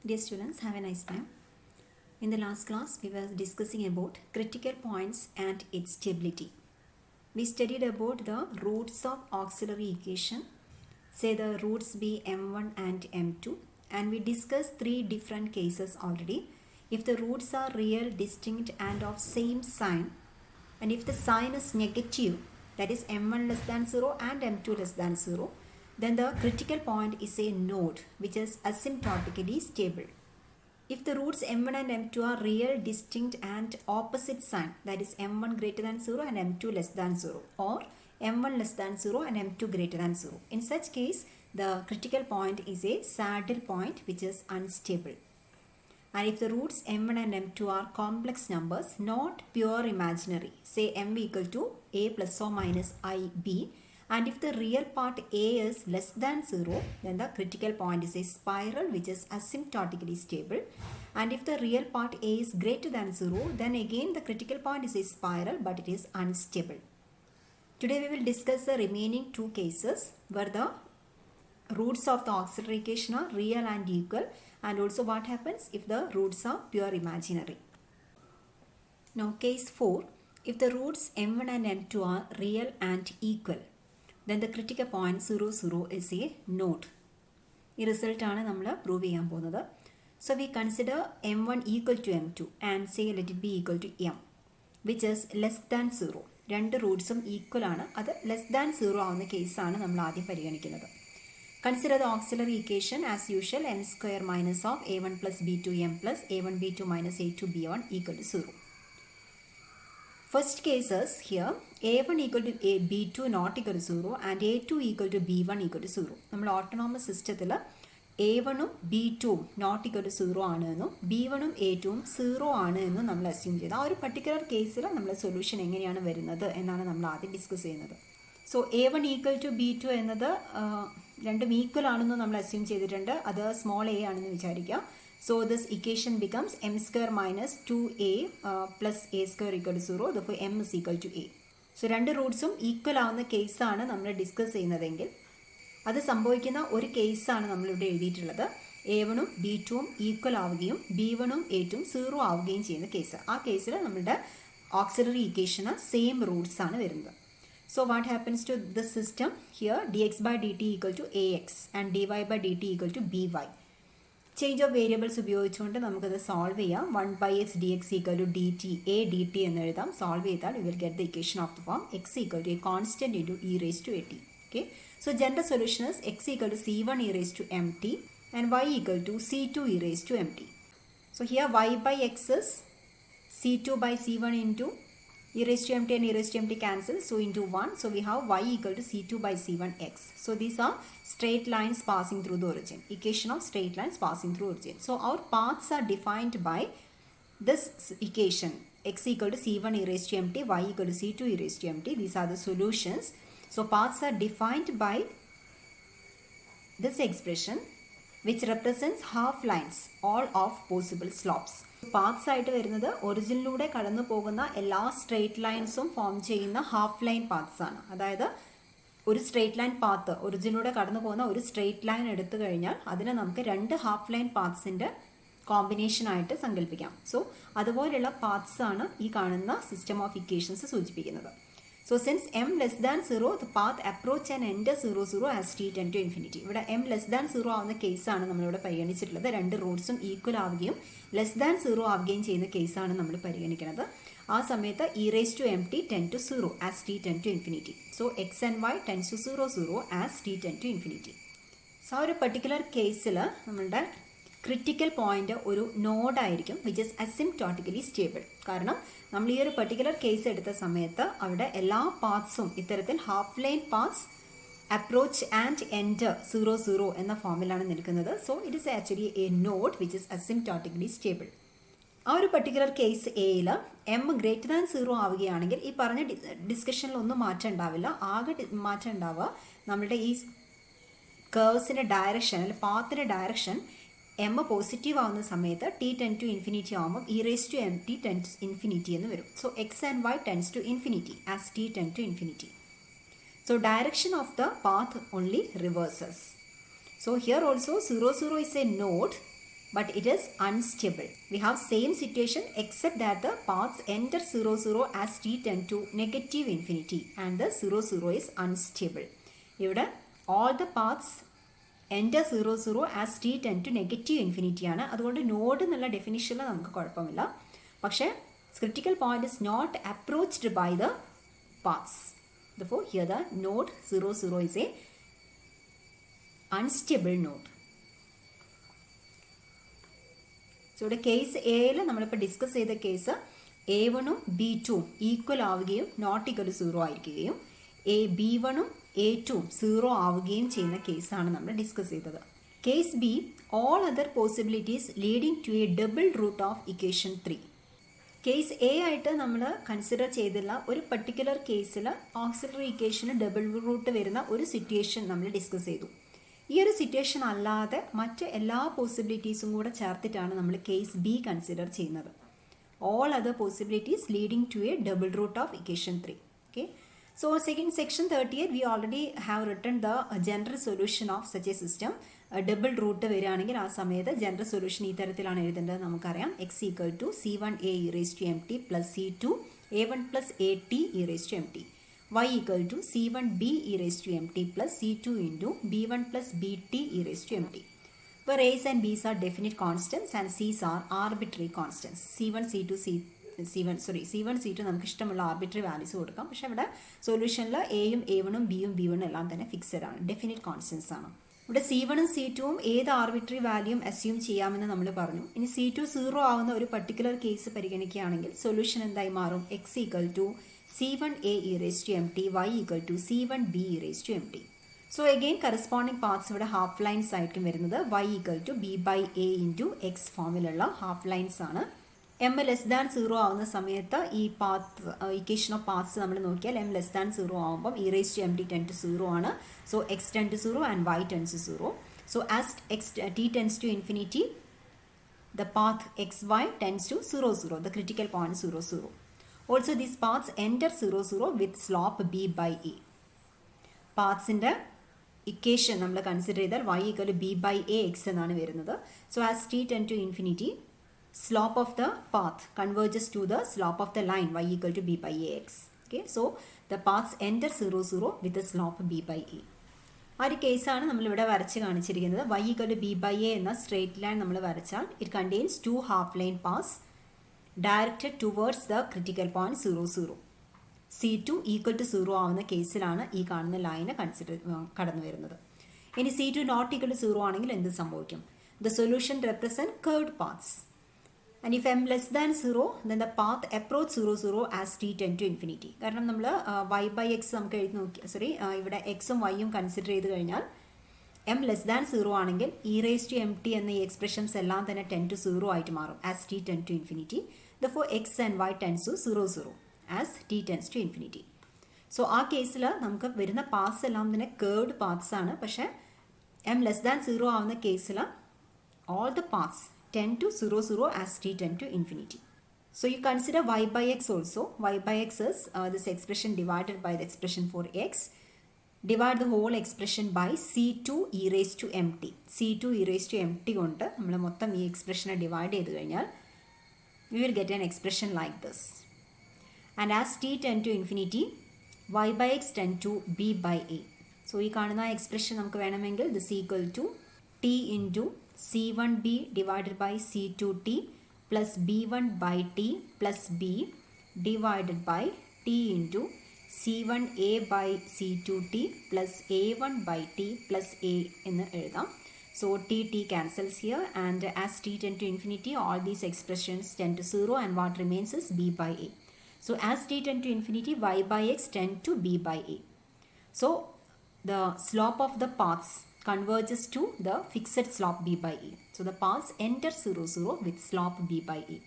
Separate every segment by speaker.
Speaker 1: Dear students, have a nice time. In the last class, we were discussing about critical points and its stability. We studied about the roots of auxiliary equation. Say the roots be m1 and m2, and we discussed three different cases already. If the roots are real, distinct, and of same sign, and if the sign is negative, that is m1 less than 0 and m2 less than 0, then the critical point is a node which is asymptotically stable. If the roots m1 and m2 are real, distinct, and opposite sign, that is m1 greater than 0 and m2 less than 0, or m1 less than 0 and m2 greater than 0. In such case, the critical point is a saddle point which is unstable. And if the roots m1 and m2 are complex numbers, not pure imaginary, say m equal to a plus or minus ib, and if the real part a is less than 0, then the critical point is a spiral which is asymptotically stable. And if the real part a is greater than 0, then again the critical point is a spiral but it is unstable. Today we will discuss the remaining two cases where the roots of the auxiliary equation are real and equal, and also what happens if the roots are pure imaginary. Now case 4, if the roots m1 and m2 are real and equal, then the critical point 0, 0 is a node. This result is prove cheyan. So we consider m1 equal to m2 and say let it be equal to m, which is less than 0. Two roots equal aanu, adu less than 0 avunna case aanu nammal aadyam pariganikkannathu. Consider the auxiliary equation as usual, m square minus of a1 plus b2m plus a1 b2 minus a2 b1 equal to 0. First case is here a1 equal to b2 not equal to 0 and a2 equal to b1 equal to 0. നമ്മൾ autonomous system a1 ഉം b2 ഉം not equal to 0 ആണ് എന്നും b1 ഉം a2 ഉം 0 ആണ് എന്നും നമ്മൾ assume ചെയ്തു. ആ ഒരു particular കേസിൽ നമ്മൾ സൊല്യൂഷൻ എങ്ങനെയാണ് വരുന്നത് എന്നാണ് നമ്മൾ ആദ്യം ഡിസ്കസ് ചെയ്യുന്നത്. So a1 equal to b2 എന്നത് രണ്ടും ഈക്വൽ ആണെന്ന് നമ്മൾ assume ചെയ്തിട്ടുണ്ട്. അത് സ്മോൾ a ആണെന്ന് വിചാരിക്കുക. So this equation becomes m square minus 2a plus a square equal to 0. Therefore m is equal to a. So രണ്ട് റൂട്ട്സും ഈക്വൽ ആവുന്ന കേസാണ് നമ്മൾ ഡിസ്കസ് ചെയ്യുന്നതെങ്കിൽ അത് സംഭവിക്കുന്ന ഒരു കേസാണ് നമ്മളിവിടെ എഴുതിയിട്ടുള്ളത്. a1 ഉം b2 ഉം ഈക്വൽ ആവുകയും b1 ഉം a2 ഉം 0 ആവുകയും ചെയ്യുന്ന കേസ്. ആ കേസിൽ നമ്മളുടെ ഓക്സിലറി ഇക്വേഷന് സെയിം റൂട്ട്സ് ആണ് വരുന്നത്. So what happens to this system? Here dx by dt equal to ax and dy by dt equal to by. Change of variables ഉപയോഗിച്ചുകൊണ്ട് നമുക്കത് സോൾവ് ചെയ്യാം. 1 by x dx equal to dt a dt എന്ന് എഴുതാം. Solve ചെയ്താൽ we will get the equation of the form x equal to a constant into e raised to at. Okay, so general solution is x equal to c1 e raised to mt and y equal to c2 e raised to mt. So here y by x is c2 by c1 into e raised to mt and e raised to mt cancel, so into 1. So we have y equal to c2 by c1 x. So these are straight lines passing through the origin. Equation of straight lines passing through origin. So our paths are defined by this equation, x equal to c1 e raised to mt, y equal to c2 e raised to mt. These are the solutions. So paths are defined by this expression which represents half lines, all of possible slopes. Paths ആയിട്ട് വരുന്നത് ഒറിജിനിലൂടെ കടന്നു പോകുന്ന എല്ലാ straight ലൈൻസും form ചെയ്യുന്ന half line paths ആണ്. അതായത് ഒരു straight line path ഒറിജിനിലൂടെ കടന്നു പോകുന്ന ഒരു സ്ട്രെയിറ്റ് ലൈൻ എടുത്തു കഴിഞ്ഞാൽ അതിനെ നമുക്ക് രണ്ട് ഹാഫ് ലൈൻ പാത്ത്സിൻ്റെ കോമ്പിനേഷൻ ആയിട്ട് സങ്കല്പിക്കാം. സോ അതുപോലെയുള്ള പാത്ത്സ് ആണ് ഈ കാണുന്ന സിസ്റ്റം ഓഫ് ഇക്വേഷൻസ് സൂചിപ്പിക്കുന്നത്. So since m less than 0, the path approach and enter 0, 0 as t tend to infinity. ഇവിടെ m less than 0 ആവുന്ന കേസാണ് നമ്മളിവിടെ പരിഗണിച്ചിട്ടുള്ളത്. രണ്ട് റൂട്ട്സും ഈക്വൽ ആവുകയും ലെസ് ദാൻ 0 ആവുകയും ചെയ്യുന്ന കേസാണ് നമ്മൾ പരിഗണിക്കുന്നത്. ആ സമയത്ത് e raised to mt tend to 0 as t tend to infinity. So x and y tends to 0, 0 as t tend to infinity. So ആ ഒരു പർട്ടിക്കുലർ കേസിൽ നമ്മളുടെ ക്രിറ്റിക്കൽ പോയിന്റ് ഒരു നോഡായിരിക്കും വിച്ച് ഇസ് അസിംപ്റ്റോട്ടിക്കലി സ്റ്റേബിൾ. കാരണം നമ്മൾ ഈ ഒരു പർട്ടിക്കുലർ കേസ് എടുത്ത സമയത്ത് അവിടെ എല്ലാ പാത്ത്സും ഇത്തരത്തിൽ half line paths approach and enter 0, 0 എന്ന ഫോമിലാണ് നിൽക്കുന്നത്. So it is actually a node which is asymptotically stable. ആ ഒരു പർട്ടിക്കുലർ കേസ് എയിൽ എം ഗ്രേറ്റർ ദാൻ 0 ആവുകയാണെങ്കിൽ ഈ പറഞ്ഞ ഡിസ്കഷനിൽ ഒന്നും മാറ്റം ഉണ്ടാവില്ല. ആകെ മാറ്റം ഉണ്ടാവുക നമ്മളുടെ ഈ കേഴ്സിൻ്റെ ഡയറക്ഷൻ അല്ലെങ്കിൽ പാത്തിൻ്റെ ഡയറക്ഷൻ എം പോസിറ്റീവ് ആവുന്ന സമയത്ത് ടി ടെൻ ടു ഇൻഫിനിറ്റി ആകുമ്പോൾ E raise to M T tends infinity എന്ന് വരും. So X and Y tends to infinity as T tend to infinity. So direction of the path only reverses. So here also 0, 0 is a node but it is unstable. We have same situation except that the paths enter 0, 0 as t tend to negative infinity and the 0, 0 is unstable. ഇവിടെ all the paths enter 0, 0 as t tend to negative infinity ആണ്. അതുകൊണ്ട് node എന്നുള്ള ഡെഫിനിഷനിൽ നമുക്ക് കുഴപ്പമില്ല. പക്ഷേ critical point is not approached by the paths. Therefore here the node 0, 0 is a unstable node. So ഇവിടെ case എയിൽ നമ്മളിപ്പോൾ ഡിസ്കസ് ചെയ്ത കേസ് A1ഉം B2ഉം ഈക്വൽ ആവുകയും നോട്ട് ഈക്വൽ 0 ആയിരിക്കുകയും B1ഉം A2ഉം 0 ആവുകയും ചെയ്യുന്ന കേസാണ് നമ്മൾ ഡിസ്കസ് ചെയ്തത്. Case B, all other possibilities leading to a double root of equation 3. Case A ആയിട്ട് നമ്മൾ കൺസിഡർ ചെയ്തില്ല ഒരു പർട്ടിക്കുലർ കേസിൽ ഓക്സിലറി ഇക്വേഷന് ഡബിൾ റൂട്ട് വരുന്ന ഒരു സിറ്റുവേഷൻ നമ്മൾ ഡിസ്കസ് ചെയ്തു. ഈ ഒരു സിറ്റുവേഷൻ അല്ലാതെ മറ്റ് എല്ലാ പോസിബിലിറ്റീസും കൂടെ ചേർത്തിട്ടാണ് നമ്മൾ കേസ് ബി കൺസിഡർ ചെയ്യുന്നത്. All other possibilities leading to a double root of equation 3. Okay, so section 38 we already have written the general solution of such a system. Double root വരികയാണെങ്കിൽ ആ സമയത്ത് ജനറൽ സൊല്യൂഷൻ ഈ തരത്തിലാണ് എഴുതേണ്ടത്. നമുക്കറിയാം X equal to C1a e raised to mt plus C2 a1 plus at e raised to mt. y equal to C1b e raised to mt plus C2 into b1 plus bt e raised to mt, where a's and b's are definite constants and c's are arbitrary constants. C1, C2 നമുക്ക് ഇഷ്ടമുള്ള arbitrary values കൊടുക്കാം. പക്ഷേ ഇവിടെ സൊല്യൂഷനിൽ എയും A1ഉം ബിയും B1ഉം എല്ലാം തന്നെ ഫിക്സഡ് ആണ്, ഡെഫിനിറ്റ് കോൺസ്റ്റൻസ് ആണ്. ഇവിടെ C1ഉം C2ഉം ഏത് ആർബിട്രറി വാല്യൂം അസ്യൂം ചെയ്യാമെന്ന് നമ്മൾ പറഞ്ഞു. ഇനി C2 0 ആവുന്ന ഒരു പർട്ടിക്കുലർ കേസ് പരിഗണിക്കുകയാണെങ്കിൽ സൊല്യൂഷൻ എന്തായി മാറും? X equal to C1a e raised to mt, y equal to C1b e raised to mt. So again corresponding paths ഇവിടെ ഹാഫ് ലൈൻസ് ആയിരിക്കും വരുന്നത്. y equal to b by a into x ഫോമിലുള്ള half lines ആണ്. m less than 0 ആവുന്ന സമയത്ത് ഈ path equation of paths നമ്മൾ നോക്കിയാൽ m ലെസ് ദാൻ 0 ആവുമ്പം e raised to mt tend to 0 ആണ്. So x tend to 0 and y tends to 0. So as t tends to infinity, the path xy tends to 0, 0, the critical point 0, 0. Also these paths enter 0, 0 with slope b by a. പാത്ത്സിൻ്റെ equation നമ്മൾ consider ചെയ്താൽ y equal to b by a x എന്നാണ് വരുന്നത്. So as t tend to infinity, slope of the path converges to the slope of the line y equal to b by a x. Okay, so the paths enter 0, 0 with the slope b by a. ആ ഒരു കേസാണ് നമ്മളിവിടെ വരച്ച് കാണിച്ചിരിക്കുന്നത്. y equal to b by a എന്ന straight line നമ്മൾ വരച്ചാൽ it contains two half line paths directed towards the critical point 0, 0. C2 equal to 0 ആവുന്ന കേസിലാണ് ഈ കാണുന്ന ലൈന് കടന്നു വരുന്നത്. ഇനി C2 not equal to 0 ആണെങ്കിൽ എന്ത് സംഭവിക്കും? The solution represent curved paths. And if m less than 0, then the path approach 0, 0 as t tend to infinity. കാരണം നമ്മൾ y by x നമുക്ക് എഴുതി നോക്കി, ഇവിടെ എക്സും വൈയും കൺസിഡർ ചെയ്ത് കഴിഞ്ഞാൽ m ലെസ് ദാൻ 0 ആണെങ്കിൽ e raised to mt എന്ന ഈ എക്സ്പ്രഷൻസ് എല്ലാം തന്നെ tend to 0 ആയിട്ട് മാറും as t tend to infinity. Therefore x and y tends to 0, 0 as t tends to infinity. So ആ കേസിൽ നമുക്ക് വരുന്ന പാത്ത്സ് എല്ലാം തന്നെ കേർവ്ഡ് പാത്ത്സ് ആണ്. പക്ഷേ m ലെസ് ദാൻ 0 ആവുന്ന കേസിൽ all the paths tend to 0, 0 as t tend to infinity. So you consider y by x also. Y by x is this expression divided by the expression for x. Divide the whole expression by C2 e raised to mt. C2 e raised to mt കൊണ്ട് നമ്മൾ മൊത്തം ഈ എക്സ്പ്രഷനെ divide ചെയ്ത് കഴിഞ്ഞാൽ we will get an expression like this. And as t tend to infinity, y by x tend to b by a. So ഈ കാണുന്ന expression നമുക്ക് വേണമെങ്കിൽ this equal to t into C1b divided by C2t plus b1 by t plus b divided by t into C1a by C2t plus a1 by t plus a എന്ന് എഴുതാം. So t cancels here, and as t tend to infinity, all these expressions tend to 0 and what remains is b by a. So as t tend to infinity, y by x tend to b by a. So the slope of the paths converges to the fixed slope b by a. So the paths enter 0, 0 with slope b by a.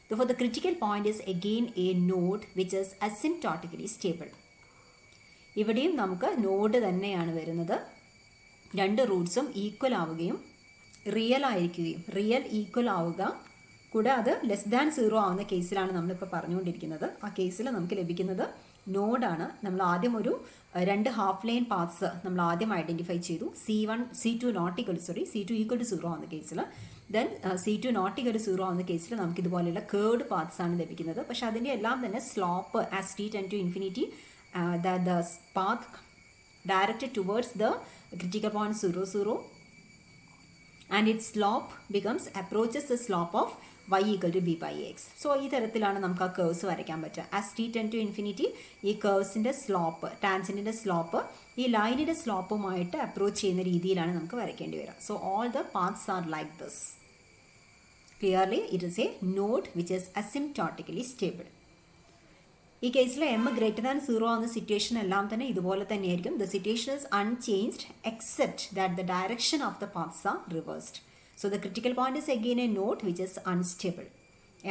Speaker 1: Therefore the critical point is again a node which is asymptotically stable. ഇവിടെയും നമുക്ക് node തന്നെയാണ് വരുന്നത്. രണ്ട് റൂട്ട്സും equal ആവുകയും real ആയിരിക്കുകയും real equal ആവുക കൂടാതെ less than 0 ആവുന്ന കേസിലാണ് നമ്മളിപ്പോൾ പറഞ്ഞുകൊണ്ടിരിക്കുന്നത്. ആ കേസിൽ നമുക്ക് ലഭിക്കുന്നത് നോഡാണ്. നമ്മൾ ആദ്യം ഒരു രണ്ട് ഹാഫ് ലൈൻ പാത്ത്സ് നമ്മൾ ആദ്യം ഐഡൻറ്റിഫൈ ചെയ്തു. C2 ഈക്വൽ ടു 0 ആവുന്ന കേസിൽ then C2 not equal to 0 ആവുന്ന കേസിൽ നമുക്ക് ഇതുപോലെയുള്ള കേർഡ് പാത്ത്സ് ആണ് ലഭിക്കുന്നത്. പക്ഷേ അതിൻ്റെ എല്ലാം തന്നെ slope as t tend to infinity the path directed towards the critical point 0, 0 and its slope becomes approaches the slope of y equal to b by x. So ഈ തരത്തിലാണ് നമുക്ക് ആ കേർവ്സ് വരയ്ക്കാൻ പറ്റുക. As t tend to infinity ഈ കേർവ്സിൻ്റെ slope, ടാൻജൻറ്റിൻ്റെ slope ഈ ലൈനിൻ്റെ സ്ലോപ്പുമായിട്ട് അപ്രോച്ച് ചെയ്യുന്ന രീതിയിലാണ് നമുക്ക് വരയ്ക്കേണ്ടി വരിക. So all the paths are like this. Clearly it is a node which is asymptotically stable. ഈ കേസിൽ m ഗ്രേറ്റർ ദാൻ 0 ആവുന്ന സിറ്റുവേഷൻ എല്ലാം തന്നെ ഇതുപോലെ തന്നെയായിരിക്കും. The situation is unchanged except that the direction of the paths are reversed. So the critical point is again a node which is unstable.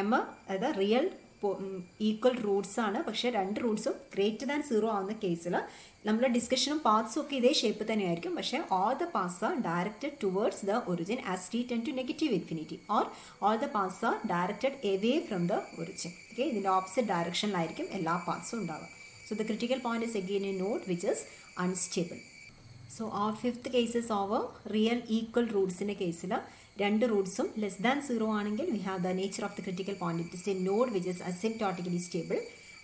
Speaker 1: m അതായത് real equal roots ആണ്, പക്ഷേ രണ്ട് റൂട്ട്സും greater than 0 ആവുന്ന കേസിൽ നമ്മുടെ ഡിസ്കഷനും പാത്ത്സും ഒക്കെ ഇതേ ഷേപ്പ് തന്നെയായിരിക്കും. പക്ഷേ all the paths are directed towards the origin as t tend to negative infinity or all the paths are directed away from the origin. Okay, ഇതിൻ്റെ ഓപ്പോസിറ്റ് ഡയറക്ഷനിലായിരിക്കും എല്ലാ പാത്ത്സും ഉണ്ടാവുക. So the critical point is again a node which is unstable. So our fifth cases over real equal റൂട്ട്സിൻ്റെ കേസിൽ രണ്ട് റൂട്ട്സും less than 0 ആണെങ്കിൽ we have the nature of the critical point. It is a node which is asymptotically stable.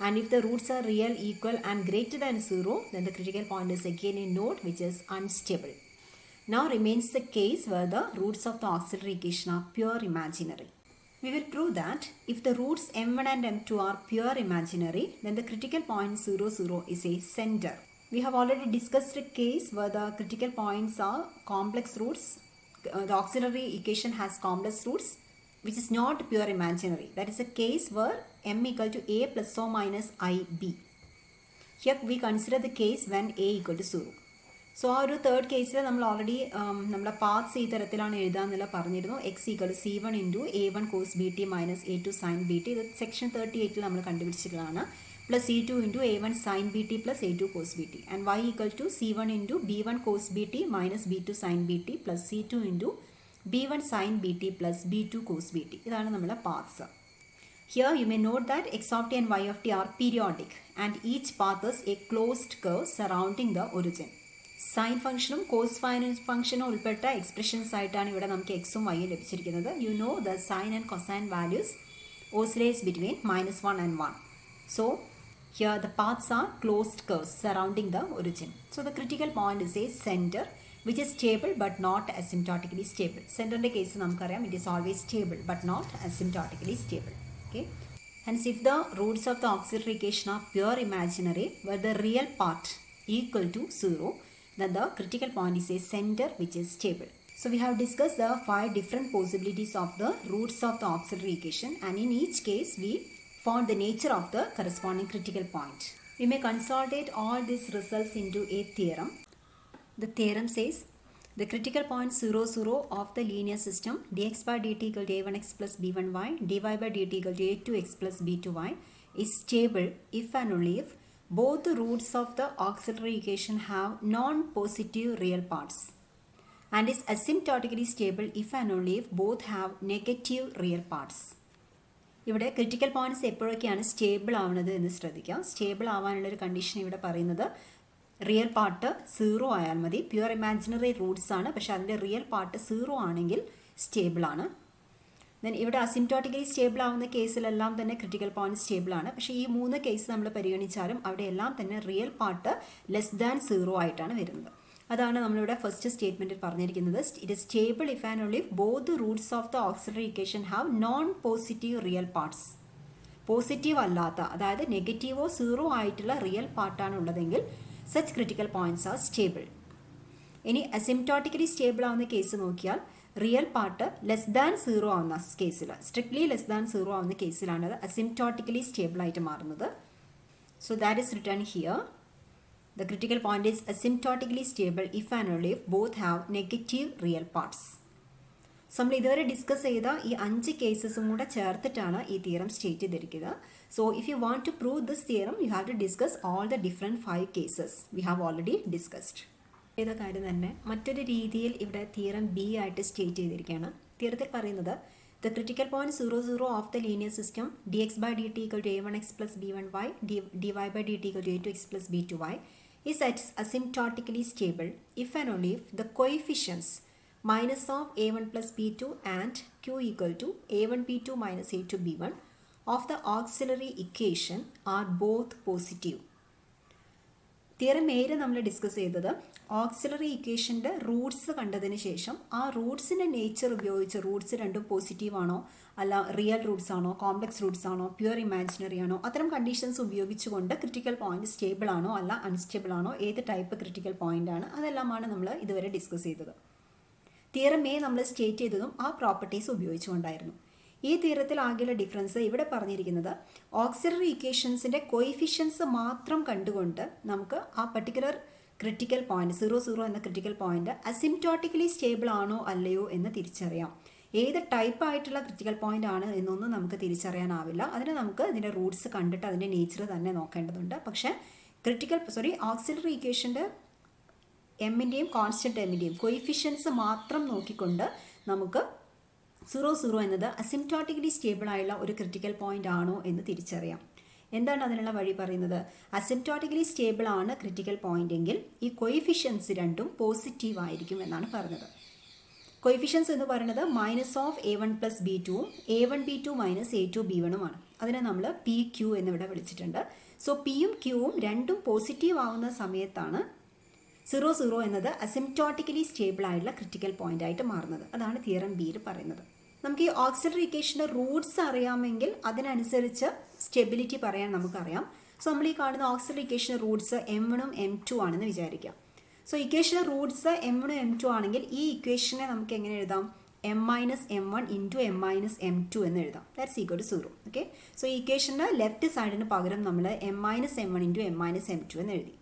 Speaker 1: And if the roots are real, equal and greater than 0, then the critical point is again a node which is unstable. Now remains the case where the roots of the auxiliary equation are pure imaginary. We will prove that if the roots m1 and m2 are pure imaginary, then the critical point 0, 0 is a center. We have already discussed a case where the critical points are complex roots. The auxiliary equation has complex roots, which is not pure imaginary. That is a case where m equal to a plus or minus ib. Here we consider the case when a equal to 0. So ആ ഒരു third കേസിൽ നമ്മൾ already നമ്മുടെ paths ഈ തരത്തിലാണ് എഴുതാമെന്നുള്ള പറഞ്ഞിരുന്നു. X equal to c1 into a1 cos b t minus a2 sine b t. ഇത് സെക്ഷൻ 38 നമ്മൾ കണ്ടുപിടിച്ചിട്ടുള്ളതാണ്. Plus c2 into a1 sine b t plus a2 cos b t. And y equal to c1 into b1 cos b t minus b2 sine b t plus c2 into b1 sin bt plus b2 cos bt. ഇതാണ് നമ്മുടെ പാത്ത്സ്. Here you may note that x of t and y of t are periodic and each path is a closed curve surrounding the origin. Sine ഫംഗ്ഷനും cos ഫംഗ്ഷനും ഉൾപ്പെട്ട expressions ആയിട്ടാണ് ഇവിടെ നമുക്ക് എക്സും വൈയും ലഭിച്ചിരിക്കുന്നത്. You know the sine and cosine values oscillates between -1 and 1. So here the paths are closed curves surrounding the origin. So the critical point is a center which is stable but not asymptotically stable. Center's case namukariam, it is always stable but not asymptotically stable. Okay. Hence if the roots of the auxiliary equation are pure imaginary where the real part equal to 0, then the critical point is a center which is stable. So we have discussed the 5 different possibilities of the roots of the auxiliary equation, and in each case we found the nature of the corresponding critical point. We may consolidate all these results into a theorem. The theorem says the critical point 0, 0 of the linear system dx by dt equal to a1x plus b1y dy by dt equal to a2x plus b2y is stable if and only if both the roots of the auxiliary equation have non-positive real parts, and is asymptotically stable if and only if both have negative real parts. ഇവിടെ critical points എപ്പോഴൊക്കെയാണ് stable ആവുന്നത് എന്ന് ശ്രദ്ധിക്കുക. Stable ആവാനുള്ളൊരു condition ഇവിടെ പറയുന്നത് real part 0 ആയാൽ മതി. Pure imaginary Roots ആണ്, പക്ഷേ അതിൻ്റെ റിയൽ പാർട്ട് 0 ആണെങ്കിൽ സ്റ്റേബിൾ ആണ്. ദെൻ ഇവിടെ അസിംപ്റ്റോട്ടിക്കലി സ്റ്റേബിൾ ആവുന്ന കേസിലെല്ലാം തന്നെ ക്രിറ്റിക്കൽ പോയിന്റ് സ്റ്റേബിൾ ആണ്. പക്ഷേ ഈ 3 കേസ് നമ്മൾ പരിഗണിച്ചാലും അവിടെ എല്ലാം തന്നെ റിയൽ പാർട്ട് ലെസ് ദാൻ 0 ആയിട്ടാണ് വരുന്നത്. അതാണ് നമ്മളിവിടെ ഫസ്റ്റ് സ്റ്റേറ്റ്മെൻറ്റിൽ പറഞ്ഞിരിക്കുന്നത്. It is stable if and only if both the Roots of the auxiliary equation have known positive real parts. Positive അല്ലാത്ത, അതായത് നെഗറ്റീവോ 0 ആയിട്ടുള്ള റിയൽ പാർട്ടാണ് ഉള്ളതെങ്കിൽ such critical points are stable. ഇനി അസിംപ്റ്റോട്ടിക്കലി സ്റ്റേബിൾ ആവുന്ന കേസ് നോക്കിയാൽ റിയൽ പാർട്ട് ലെസ് ദാൻ 0 ആവുന്ന കേസിൽ, സ്ട്രിക്ട്ലി ലെസ് ദാൻ 0 ആവുന്ന കേസിലാണ് അത് അസിംപ്റ്റോട്ടിക്കലി സ്റ്റേബിൾ ആയിട്ട് മാറുന്നത്. So that is return here. The critical point is asymptotically stable if and only if both have negative real parts. So നമ്മൾ ഇതുവരെ ഡിസ്കസ് ചെയ്ത ഈ 5 കേസസും കൂടെ ചേർത്തിട്ടാണ് ഈ തിയറം സ്റ്റേറ്റ് ചെയ്തിരിക്കുന്നത്. So if you want to prove this theorem you have to discuss all the different 5 cases we have already discussed. ചെയ്ത കാര്യം തന്നെ മറ്റൊരു രീതിയിൽ ഇവിടെ തിയറം ബി ആയിട്ട് സ്റ്റേറ്റ് ചെയ്തിരിക്കുകയാണ്. തിയറത്തിൽ പറയുന്നത് the critical point 0, 0 of the linear system dx by dt equal to a1x plus b1y dy by dt equal to a2x plus b2y is asymptotically stable if and only if the coefficients minus of a1 plus b2 and q equal to a1 b2 minus a2 b1 of the auxiliary equation are both positive. Theorem ഏഴ് നമ്മൾ discuss ചെയ്തത് auxiliary ഇക്വേഷൻ്റെ Roots കണ്ടതിന് ശേഷം ആ റൂട്ട്സിൻ്റെ nature ഉപയോഗിച്ച് Roots രണ്ടും positive ആണോ അല്ല റിയൽ റൂട്ട്സ് ആണോ കോംപ്ലക്സ് റൂട്ട്സ് ആണോ പ്യുവർ ഇമാജിനറി ആണോ അത്തരം കണ്ടീഷൻസ് ഉപയോഗിച്ചുകൊണ്ട് ക്രിട്ടിക്കൽ പോയിന്റ് സ്റ്റേബിൾ ആണോ അല്ല അൺസ്റ്റേബിൾ ആണോ ഏത് ടൈപ്പ് ക്രിട്ടിക്കൽ പോയിന്റ് ആണ് അതെല്ലാമാണ് നമ്മൾ ഇതുവരെ ഡിസ്കസ് ചെയ്തത്. തിയറം എ നമ്മൾ സ്റ്റേറ്റ് ചെയ്തതും ആ പ്രോപ്പർട്ടീസ് ഉപയോഗിച്ചുകൊണ്ടായിരുന്നു. ഈ തിയറത്തിൽ ആകെയുള്ള ഡിഫറൻസ് ഇവിടെ പറഞ്ഞിരിക്കുന്നത് ഓക്സിലറി ഇക്വേഷൻസിൻ്റെ കോയിഫിഷ്യൻസ് മാത്രം കണ്ടുകൊണ്ട് നമുക്ക് ആ പർട്ടിക്കുലർ ക്രിട്ടിക്കൽ പോയിന്റ് 0 എന്ന ക്രിട്ടിക്കൽ പോയിന്റ് അസിംപ്റ്റോട്ടിക്കലി സ്റ്റേബിൾ ആണോ അല്ലയോ എന്ന് തിരിച്ചറിയാം. ഏത് ടൈപ്പ് ആയിട്ടുള്ള ക്രിട്ടിക്കൽ പോയിന്റ് ആണ് എന്നൊന്നും നമുക്ക് തിരിച്ചറിയാനാവില്ല. അതിന് നമുക്ക് ഇതിൻ്റെ റൂട്ട്സ് കണ്ടിട്ട് അതിൻ്റെ നേച്ചർ തന്നെ നോക്കേണ്ടതുണ്ട്. പക്ഷേ ഓക്സിലറി ഇക്വേഷൻ്റെ എമ്മിൻ്റെയും കോൺസ്റ്റൻറ്റ് എമ്മിൻ്റെയും കോയിഫിഷ്യൻസ് മാത്രം നോക്കിക്കൊണ്ട് നമുക്ക് 0 എന്നത് അസിംപ്റ്റോട്ടിക്കലി സ്റ്റേബിൾ ആയുള്ള ഒരു ക്രിട്ടിക്കൽ പോയിന്റ് ആണോ എന്ന് തിരിച്ചറിയാം. എന്താണ് അതിനുള്ള വഴി പറയുന്നത്? അസിംപ്റ്റോട്ടിക്കലി സ്റ്റേബിൾ ആണ് ക്രിട്ടിക്കൽ പോയിന്റ് എങ്കിൽ ഈ കോയിഫിഷ്യൻസ് രണ്ടും പോസിറ്റീവ് ആയിരിക്കും എന്നാണ് പറഞ്ഞത്. കോയിഫിഷ്യൻസ് എന്ന് പറയുന്നത് മൈനസ് ഓഫ് a1 പ്ലസ് b2ഉം a1 b2 മൈനസ് a2 b1ഉമാണ്. അതിനെ നമ്മൾ പി ക്യൂ എന്നിവിടെ വിളിച്ചിട്ടുണ്ട്. സോ പിയും ക്യൂവും രണ്ടും പോസിറ്റീവ് ആവുന്ന സമയത്താണ് 0 എന്നത് അസിംപ്റ്റോട്ടിക്കലി സ്റ്റേബിൾ ആയിട്ടുള്ള ക്രിട്ടിക്കൽ പോയിന്റ് ആയിട്ട് മാറുന്നത്. അതാണ് തിയറം ബിയിൽ പറയുന്നത്. നമുക്ക് ഈ ഓക്സിലറി ഇക്വേഷൻ്റെ റൂട്ട്സ് അറിയാമെങ്കിൽ അതിനനുസരിച്ച് സ്റ്റെബിലിറ്റി പറയാൻ നമുക്കറിയാം. സോ നമ്മൾ ഈ കാണുന്ന ഓക്സിലറി ഇക്വേഷൻ്റെ റൂട്ട്സ് m1ഉം m2 ആണെന്ന് വിചാരിക്കാം. സോ ഇക്വേഷൻ്റെ റൂട്ട്സ് m1ഉം m2 ആണെങ്കിൽ ഈ ഇക്വേഷനെ നമുക്ക് എങ്ങനെ എഴുതാം? m-m1 ഇൻറ്റു m-m2 എന്ന് എഴുതാം. That's equal to 0. Okay. So ഈ ഇക്വേഷൻ്റെ ലെഫ്റ്റ് സൈഡിന് പകരം നമ്മൾ m-m1 ഇൻറ്റു m-m2 എന്ന് എഴുതി.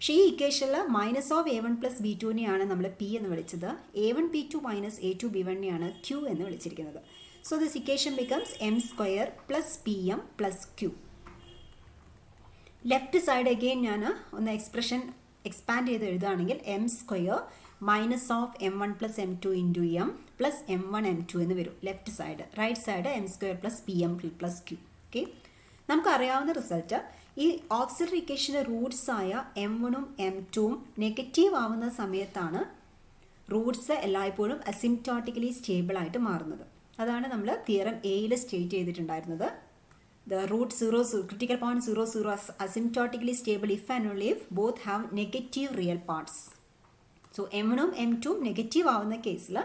Speaker 1: പക്ഷേ ഈ ഇക്വേഷനിൽ മൈനസ് ഓഫ് a1 പ്ലസ് b2നെയാണ് നമ്മൾ പി എന്ന് വിളിച്ചത്. a1 b2 minus a2 b1നെയാണ് Q എന്ന് വിളിച്ചിരിക്കുന്നത്. So this equation becomes m² plus pm plus q. Left side again ഞാൻ ഒന്ന് എക്സ്പ്രഷൻ എക്സ്പാൻഡ് ചെയ്ത് എഴുതുകയാണെങ്കിൽ m² minus of m1 plus m2 into m plus m1 m2 എന്ന് വരും left side. Right side m² plus pm plus q. Okay. നമുക്കറിയാവുന്ന result ഈ auxiliary ഇക്വേഷൻ്റെ roots ആയ m1ഉം m2ഉം നെഗറ്റീവ് ആവുന്ന സമയത്താണ് റൂട്ട്സ് എല്ലായ്പ്പോഴും അസിംപ്റ്റോട്ടിക്കലി സ്റ്റേബിൾ ആയിട്ട് മാറുന്നത്. അതാണ് നമ്മൾ തിയറം എയിൽ സ്റ്റേറ്റ് ചെയ്തിട്ടുണ്ടായിരുന്നത്. The root 0 critical point 0 asymptotically stable if and only if both have negative real parts. So m1ഉം m2ഉം നെഗറ്റീവ് ആവുന്ന കേസിൽ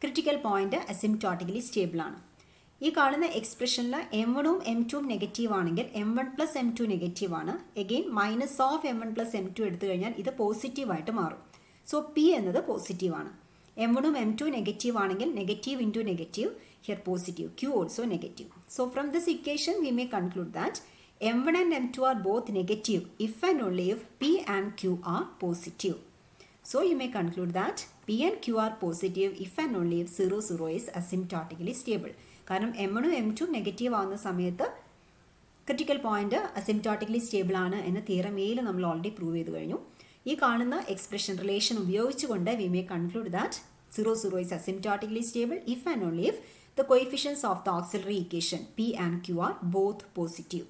Speaker 1: ക്രിട്ടിക്കൽ പോയിന്റ് അസിംപ്റ്റോട്ടിക്കലി സ്റ്റേബിൾ ആണ്. ഈ കാണുന്ന എക്സ്പ്രഷനിൽ m1ഉം m2ഉം നെഗറ്റീവ് ആണെങ്കിൽ m1 പ്ലസ് m2 നെഗറ്റീവ് ആണ്. Again minus of m1 plus m2 എടുത്തു കഴിഞ്ഞാൽ ഇത് പോസിറ്റീവായിട്ട് മാറും. സോ പി എന്നത് പോസിറ്റീവ് ആണ്. m1ഉം m2 നെഗറ്റീവ് ആണെങ്കിൽ negative into negative here positive, q also negative. So from this equation we may conclude that m1 and m2 are both negative if and only if p and q are positive. So you may conclude that p and q are positive if and only if 0 is asymptotically stable. കാരണം m1ഉം m2ഉം negative ആവുന്ന സമയത്ത് critical point asymptotically stable ആണ് എന്ന് theorem എയിൽ നമ്മൾ already prove ചെയ്ത് കഴിഞ്ഞു. ഈ കാണുന്ന എക്സ്പ്രഷൻ റിലേഷൻ ഉപയോഗിച്ചുകൊണ്ട് V may conclude that 0 is asymptotically stable if and only if the coefficients of the auxiliary equation p and q are both positive.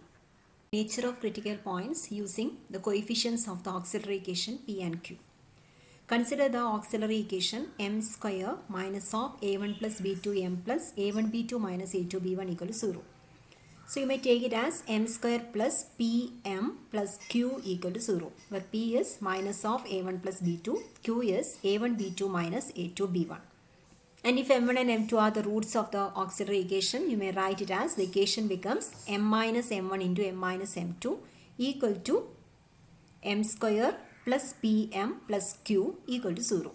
Speaker 1: Nature of critical points using the coefficients of the auxiliary equation p and q. Consider the auxiliary equation m² minus of a1 plus b2 m plus a1 b2 minus a2 b1 equal to 0. So you may take it as m² plus pm plus q equal to 0, where p is minus of a1 plus b2, q is a1 b2 minus a2 b1. And if m1 and m2 are the roots of the auxiliary equation, you may write it as the equation becomes m minus m1 into m minus m2 equal to m² plus pm plus q equal to 0.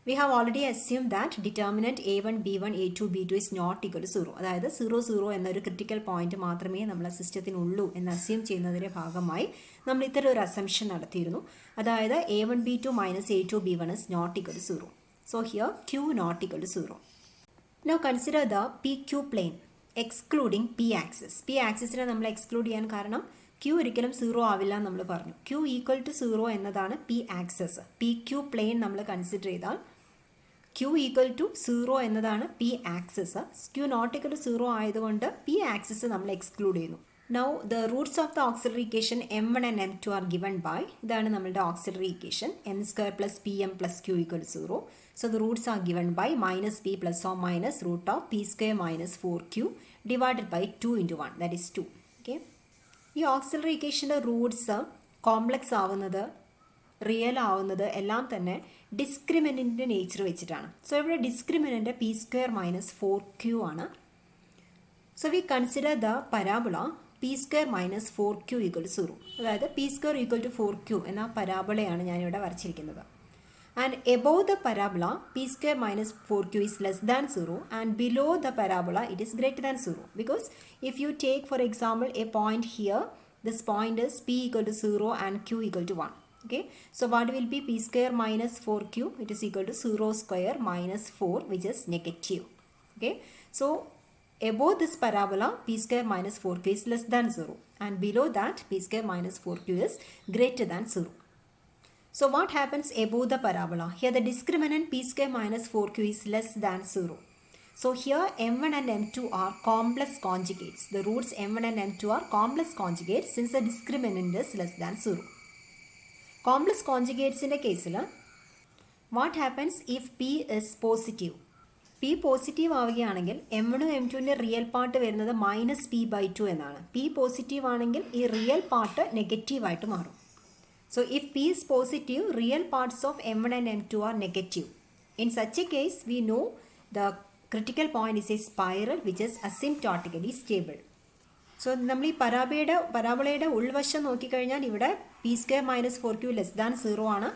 Speaker 1: We have already assumed that determinant a1, b1, a2, b2 is not equal to 0. അതായത് 0 എന്നൊരു critical point മാത്രമേ നമ്മളെ സിസ്റ്റത്തിനുള്ളൂ എന്ന് assume ചെയ്യുന്നതിൻ്റെ ഭാഗമായി നമ്മൾ ഇത്തരം ഒരു അസംഷൻ നടത്തിയിരുന്നു. അതായത് a1, b2 minus a2, b1 is not equal to 0. So here q not equal to 0. Now consider the pq plane excluding p axis. p ആക്സിസിനെ നമ്മൾ എക്സ്ക്ലൂഡ് ചെയ്യാൻ കാരണം q ഒരിക്കലും 0 ആവില്ല നമ്മൾ പറഞ്ഞു. q ഈക്വൽ ടു 0 എന്നതാണ് p axis. P q plane നമ്മൾ consider ചെയ്താൽ q ഈക്വൽ ടു 0 എന്നതാണ് p axis. q not equal to 0 ആയതുകൊണ്ട് p ആക്സസ് നമ്മൾ എക്സ്ക്ലൂഡ് ചെയ്യുന്നു. Now the roots of the auxiliary equation m1 and m2 are given by, ഇതാണ് നമ്മളുടെ auxiliary equation, m square plus pm plus q equal to 0. So the roots are given by minus p plus or minus root of p square minus 4q divided by 2 into 1, that is 2. Okay. ഈ auxiliary equationൻ്റെ roots complex ആവുന്നത്, real ആവുന്നത് എല്ലാം തന്നെ ഡിസ്ക്രിമിനൻറ്റിൻ്റെ nature വെച്ചിട്ടാണ്. So ഇവിടെ discriminant p square minus 4q ആണ്. So we consider the parabola p square minus 4q equal to 0. അതായത് P square equal to 4q എന്ന പരാബോളയാണ് ഞാനിവിടെ വരച്ചിരിക്കുന്നത്. And above the parabola p square minus 4q is less than 0 and below the parabola it is greater than 0. Because if you take for example a point here, this point is p equal to 0 and q equal to 1. Okay, so what will be p square minus 4q? It is equal to 0 square minus 4, which is negative. Okay, so above this parabola p square minus 4q is less than 0 and below that p square minus 4q is greater than 0. So what happens above the parabola? Here the discriminant p square minus 4q is less than 0. So here m1 and m2 are complex conjugates. The roots m1 and m2 are complex conjugates since the discriminant is less than 0. Complex conjugates in a case, what happens if p is positive? p positive ആവുകയാണെങ്കിൽ m1 m2ൻ്റെ real part വരുന്നത് minus p by 2 എന്നാണ്. p positive ആണെങ്കിൽ ഈ real part നെഗറ്റീവായിട്ട് മാറും. So if p is positive, real parts of m1 and m2 are negative. In such a case, we know the critical point is a spiral which is asymptotically stable. So നമ്മൾ ഈ പരാബോളയുടെ ഉൾവശം നോക്കിക്കഴിഞ്ഞാൽ ഇവിടെ P square minus 4q less than 0 ആണ്.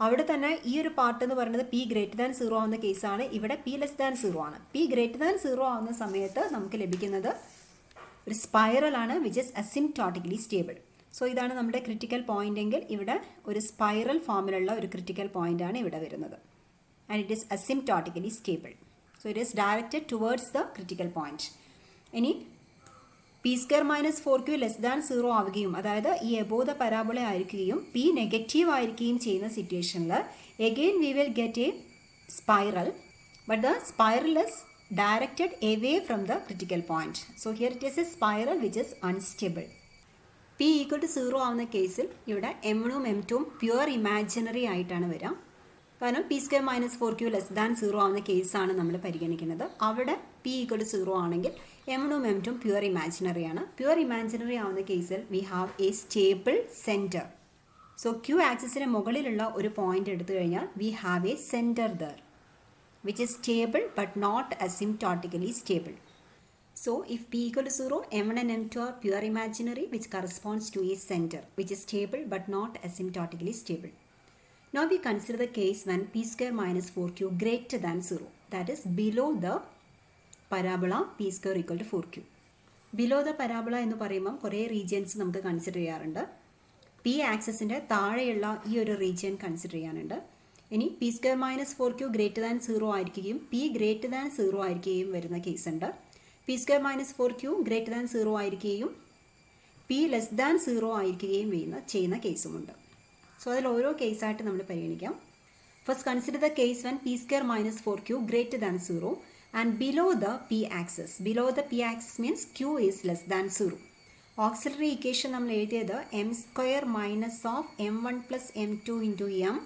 Speaker 1: അവിടെ തന്നെ ഈ ഒരു പാർട്ട് എന്ന് പറയുന്നത് p ഗ്രേറ്റർ ദാൻ 0 ആവുന്ന കേസാണ്. ഇവിടെ p ലെസ് ദാൻ 0 ആണ്. p ഗ്രേറ്റർ ദാൻ 0 ആവുന്ന സമയത്ത് നമുക്ക് ലഭിക്കുന്നത് ഒരു സ്പൈറൽ ആണ് which is asymptotically stable. So ഇതാണ് നമ്മുടെ ക്രിട്ടിക്കൽ പോയിന്റ് എങ്കിൽ ഇവിടെ ഒരു സ്പൈറൽ ഫോമിലുള്ള ഒരു ക്രിട്ടിക്കൽ പോയിന്റ് ആണ് ഇവിടെ വരുന്നത്. And it is asymptotically stable. So it is directed towards the critical point. ഇനി p square minus 4q less than 0 ആവുകയും, അതായത് ഈ എബോവ് ദ പരാബോള ആയിരിക്കുകയും p നെഗറ്റീവ് ആയിരിക്കുകയും ചെയ്യുന്ന സിറ്റുവേഷനിൽ again we will get a spiral, but the spiral is directed away from the critical point. So here it is a spiral which is unstable. p equal to 0 ആവുന്ന കേസിൽ ഇവിടെ m1ഉം m2ഉം pure imaginary ആയിട്ടാണ് വരിക. കാരണം P square minus 4q less than 0 ആവുന്ന കേസാണ് നമ്മൾ പരിഗണിക്കുന്നത്. അവിടെ p ഈക്വൽ ടു 0 ആണെങ്കിൽ m1ഉം m2ഉം പ്യുവർ ഇമാജിനറി ആണ്. പ്യുവർ ഇമാജിനറി ആവുന്ന കേസിൽ we have a stable centre. So q ആക്സിസിന് മുകളിലുള്ള ഒരു പോയിന്റ് എടുത്തു കഴിഞ്ഞാൽ we have a centre there which is stable but not asymptotically stable. So if p equal to 0, m1 and m2 are pure imaginary which corresponds to a center which is stable but not asymptotically stable. Now we consider the case when p square minus 4q greater than 0, that is below the parabola p square equal to 4q. Below the parabola എന്ന് പറയുമ്പോൾ കുറേ regions നമുക്ക് consider ചെയ്യാറുണ്ട്. p ആക്സിസിൻ്റെ താഴെയുള്ള ഈ ഒരു region consider ചെയ്യാനുണ്ട്. ഇനി p square minus 4q greater than 0 ആയിരിക്കുകയും p ഗ്രേറ്റർ ദാൻ 0 ആയിരിക്കുകയും വരുന്ന കേസുണ്ട്. P square minus 4q greater than 0 ആയിരിക്കുകയും p ലെസ് ദാൻ 0 ആയിരിക്കുകയും ചെയ്യുന്ന കേസുമുണ്ട്. സോ അതിൽ ഓരോ കേസായിട്ട് നമ്മൾ പരിഗണിക്കാം. First consider the case when p square minus 4q greater than 0 and below the p axis. Below the p axis means q is less than 0. Auxiliary equation നമ്മൾ എഴുതിയത് m square minus of m1 plus m2 into m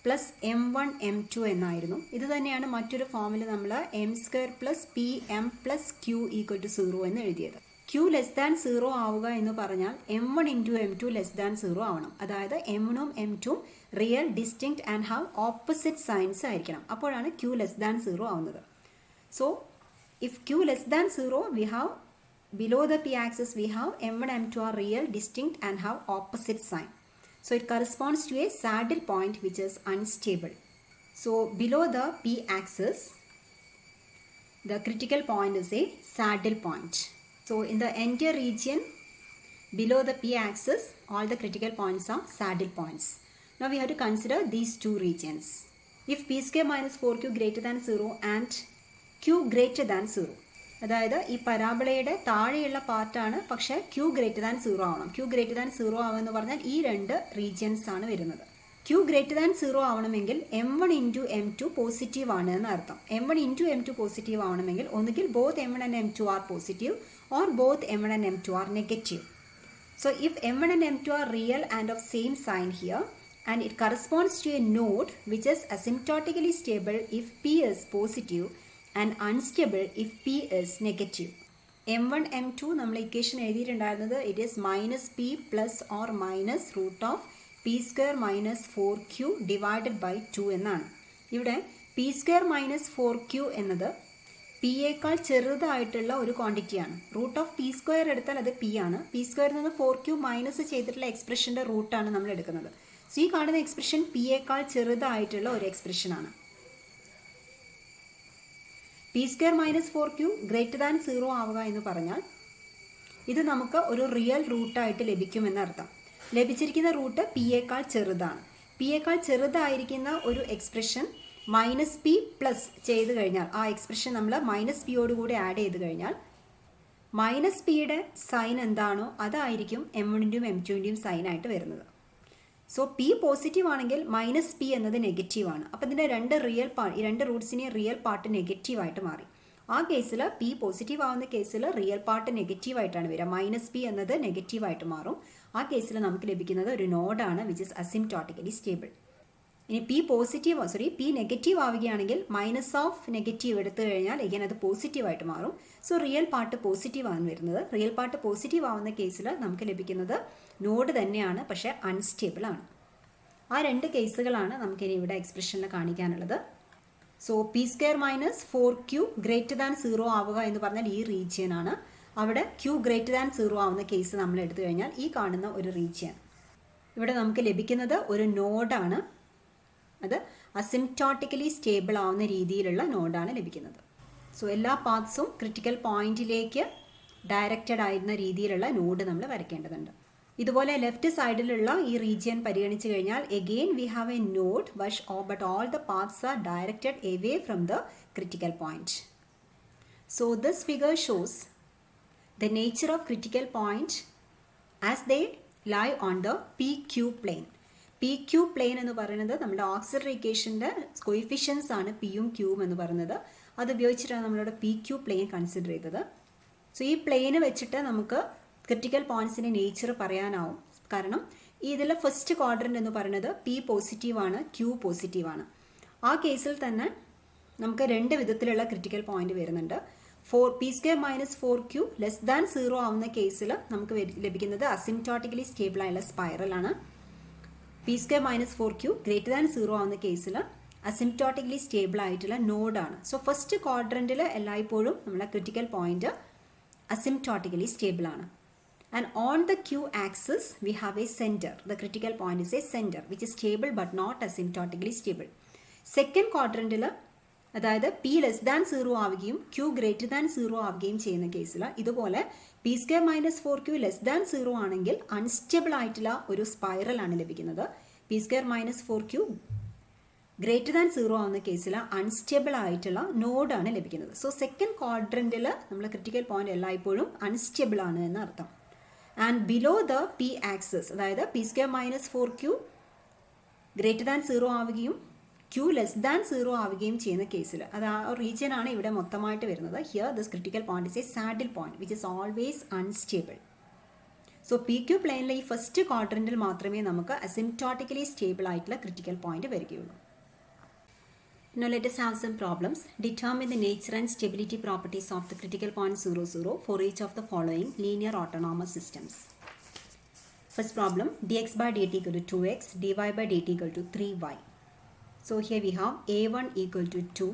Speaker 1: plus m1 m2 എന്നായിരുന്നു. ഇത് തന്നെയാണ് മറ്റൊരു ഫോമിൽ നമ്മൾ m square plus p m plus q equal to 0 എന്ന് എഴുതിയത്. q ലെസ് ദാൻ 0 ആവുക എന്ന് പറഞ്ഞാൽ m1 into m2 less than 0 ആവണം. അതായത് m1ഉം m2ഉം real distinct and have opposite signs ആയിരിക്കണം. അപ്പോഴാണ് q ലെസ് ദാൻ 0 ആവുന്നത്. So if q less than 0 we have below the p axis we have m1 m2 are real, distinct and have opposite sign. So it corresponds to a saddle point which is unstable. So below the p axis the critical point is a saddle point. So in the entire region below the p axis all the critical points are saddle points. Now we have to consider these two regions. If p square minus 4q greater than 0 and q greater than 0, അതായത് ഈ പരാബോളയുടെ താഴെയുള്ള പാർട്ടാണ്, പക്ഷേ q greater than 0 ആവണം. q greater than 0 ആവുമെന്ന് പറഞ്ഞാൽ ഈ രണ്ട് റീജിയൻസ് ആണ് വരുന്നത്. ക്യൂ ഗ്രേറ്റർ ദാൻ 0 ആവണമെങ്കിൽ M1 ഇൻറ്റു M2 പോസിറ്റീവ് ആണ് എന്നർത്ഥം. M1 ഇൻറ്റു M2 പോസിറ്റീവ് ആവണമെങ്കിൽ ഒന്നുകിൽ both M1 and M2 are positive or both M1 and M2 are negative. So if M1 and M2 are real and of same sign here, and it corresponds to a node which is asymptotically stable if P is positive and unstable if P is negative. M1, M2 നമ്മൾ equation എഴുതിയിട്ടുണ്ടായിരുന്നത് it is minus P plus or minus root of P square minus 4Q divided by 2 എന്നാണ്. ഇവിടെ P square minus 4Q എന്നത് പിയേക്കാൾ ചെറുതായിട്ടുള്ള ഒരു ക്വാണ്ടിറ്റിയാണ്. Root of P square എടുത്താൽ അത് P ആണ്. P സ്ക്വയറിൽ നിന്ന് 4Q മൈനസ് ചെയ്തിട്ടുള്ള എക്സ്പ്രഷൻ്റെ റൂട്ടാണ് നമ്മൾ എടുക്കുന്നത്. സോ ഈ കാണുന്ന എക്സ്പ്രഷൻ പിയേക്കാൾ ചെറുതായിട്ടുള്ള ഒരു എക്സ്പ്രഷനാണ്. P square minus 4Q greater than 0 ആവുക എന്ന് പറഞ്ഞാൽ ഇത് നമുക്ക് ഒരു റിയൽ റൂട്ടായിട്ട് ലഭിക്കുമെന്നർത്ഥം. ലഭിച്ചിരിക്കുന്ന റൂട്ട് പിയേക്കാൾ ചെറുതാണ്. പിയേക്കാൾ ചെറുതായിരിക്കുന്ന ഒരു എക്സ്പ്രഷൻ മൈനസ് പി പ്ലസ് ചെയ്ത് കഴിഞ്ഞാൽ ആ എക്സ്പ്രഷൻ നമ്മൾ മൈനസ് പിയോടുകൂടി ആഡ് ചെയ്ത് കഴിഞ്ഞാൽ മൈനസ് പിയുടെ സൈൻ എന്താണോ അതായിരിക്കും M1ൻ്റെയും M2ൻ്റെയും സൈനായിട്ട് വരുന്നത്. സോ പി പോസിറ്റീവ് ആണെങ്കിൽ മൈനസ് പി എന്നത് നെഗറ്റീവാണ്. അപ്പോൾ ഇതിൻ്റെ രണ്ട് റൂട്ട്സിനെ റിയൽ പാർട്ട് നെഗറ്റീവായിട്ട് മാറി. ആ കേസിൽ പി പോസിറ്റീവ് ആവുന്ന കേസിൽ റിയൽ പാർട്ട് നെഗറ്റീവായിട്ടാണ് വരിക. മൈനസ് പി എന്നത് നെഗറ്റീവായിട്ട് മാറും. ആ കേസിൽ നമുക്ക് ലഭിക്കുന്നത് ഒരു നോഡാണ് വിച്ച് ഇസ് അസിംപ്റ്റോട്ടിക്കലി സ്റ്റേബിൾ. ഇനി പി നെഗറ്റീവ് ആവുകയാണെങ്കിൽ മൈനസ് ഓഫ് നെഗറ്റീവ് എടുത്തു കഴിഞ്ഞാൽ എഗൈൻ അത് പോസിറ്റീവായിട്ട് മാറും. സോ റിയൽ പാർട്ട് പോസിറ്റീവ് ആണ് വരുന്നത്. റിയൽ പാർട്ട് പോസിറ്റീവ് ആവുന്ന കേസിൽ നമുക്ക് ലഭിക്കുന്നത് നോഡ് തന്നെയാണ്, പക്ഷേ അൺസ്റ്റേബിൾ ആണ്. ആ രണ്ട് കേസുകളാണ് നമുക്കിനി ഇവിടെ എക്സ്പ്രഷനിൽ കാണിക്കാനുള്ളത്. So p square minus 4Q greater than 0 ആവുക എന്ന് പറഞ്ഞാൽ ഈ റീജിയൻ ആണ്. അവിടെ Q ഗ്രേറ്റർ ദാൻ 0 ആവുന്ന കേസ് നമ്മൾ എടുത്തു കഴിഞ്ഞാൽ ഈ കാണുന്ന ഒരു റീജിയൻ. ഇവിടെ നമുക്ക് ലഭിക്കുന്നത് ഒരു നോഡാണ്. അത് അസിംപ്റ്റോട്ടിക്കലി സ്റ്റേബിൾ ആവുന്ന രീതിയിലുള്ള നോഡാണ് ലഭിക്കുന്നത്. സോ എല്ലാ പാത്സും ക്രിട്ടിക്കൽ പോയിന്റിലേക്ക് ഡയറക്റ്റഡ് ആയിരുന്ന രീതിയിലുള്ള നോഡ് നമ്മൾ വരയ്ക്കേണ്ടതുണ്ട്. ഇതുപോലെ ലെഫ്റ്റ് സൈഡിലുള്ള ഈ റീജിയൻ പരിഗണിച്ചു കഴിഞ്ഞാൽ again we have a node but all the paths are directed away from the critical point. So this figure shows the nature of critical point as they lie on the PQ plane. PQ plane എന്ന് പറയുന്നത് നമ്മുടെ auxiliary ഇക്വേഷൻ്റെ coefficients ആണ് പിയും ക്യൂവും എന്ന് പറയുന്നത്. അത് ഉപയോഗിച്ചിട്ടാണ് നമ്മളിവിടെ PQ പ്ലെയിൻ കൺസിഡർ ചെയ്തത്. സോ ഈ പ്ലെയിന് വെച്ചിട്ട് നമുക്ക് ക്രിട്ടിക്കൽ പോയിന്റ്സിൻ്റെ നേച്ചർ പറയാനാവും. കാരണം ഇതിൽ ഫസ്റ്റ് ക്വാഡ്രൻ്റ് എന്ന് പറയുന്നത് P പോസിറ്റീവാണ്, Q പോസിറ്റീവാണ്. ആ കേസിൽ തന്നെ നമുക്ക് രണ്ട് വിധത്തിലുള്ള ക്രിട്ടിക്കൽ പോയിന്റ് വരുന്നുണ്ട്. P square minus 4Q less than 0 ആവുന്ന കേസിൽ നമുക്ക് ലഭിക്കുന്നത് അസിംപ്റ്റോട്ടിക്കലി സ്റ്റേബിൾ ആയുള്ള സ്പൈറലാണ്. P square minus 4Q greater than 0 ആവുന്ന കേസിൽ അസിംപ്റ്റോട്ടിക്കലി സ്റ്റേബിൾ ആയിട്ടുള്ള നോഡാണ്. സോ ഫസ്റ്റ് ക്വാഡ്രൻറ്റിൽ എല്ലായ്പ്പോഴും നമ്മളെ ക്രിട്ടിക്കൽ പോയിന്റ് അസിംപ്റ്റോട്ടിക്കലി സ്റ്റേബിൾ ആണ്. And on the Q axis we have a center. The critical point is a center which is stable but not asymptotically stable. Second quadrant അതായത് P less than 0 ആവുകയും Q greater than 0 ആവുകയും ചെയ്യുന്ന കേസിൽ ഇതുപോലെ P square minus 4Q less than 0 ആണെങ്കിൽ unstable ആയിട്ടുള്ള ഒരു സ്പൈറലാണ് ലഭിക്കുന്നത്. P square minus 4Q greater than 0 ആവുന്ന കേസിൽ അൺസ്റ്റേബിൾ ആയിട്ടുള്ള നോഡാണ് ലഭിക്കുന്നത്. സോ സെക്കൻഡ് ക്വാഡ്രൻറ്റിൽ നമ്മൾ ക്രിട്ടിക്കൽ പോയിന്റ് എല്ലായ്പ്പോഴും അൺസ്റ്റേബിൾ ആണ് എന്ന് അർത്ഥം. And below the P axis അതായത് P square minus 4Q greater than 0 ആവുകയും Q ലെസ് ദാൻ 0 ആവുകയും ചെയ്യുന്ന കേസിൽ അത് ആ റീജിയൻ ആണ് ഇവിടെ മൊത്തമായിട്ട് വരുന്നത്. Here this critical point is A saddle point which is always unstable. So PQ പ്ലെയിനിലെ ഈ ഫസ്റ്റ് ക്വാഡ്രൻറ്റിൽ മാത്രമേ നമുക്ക് അസിംപ്റ്റോട്ടിക്കലി സ്റ്റേബിൾ ആയിട്ടുള്ള ക്രിട്ടിക്കൽ പോയിന്റ് വരികയുള്ളൂ. Now let us have some problems. Determine the nature and stability properties of the critical point 0, 0 for each of the following linear autonomous systems. First problem, dx by dt equal to 2x, dy by dt equal to 3y. So here we have a1 equal to 2,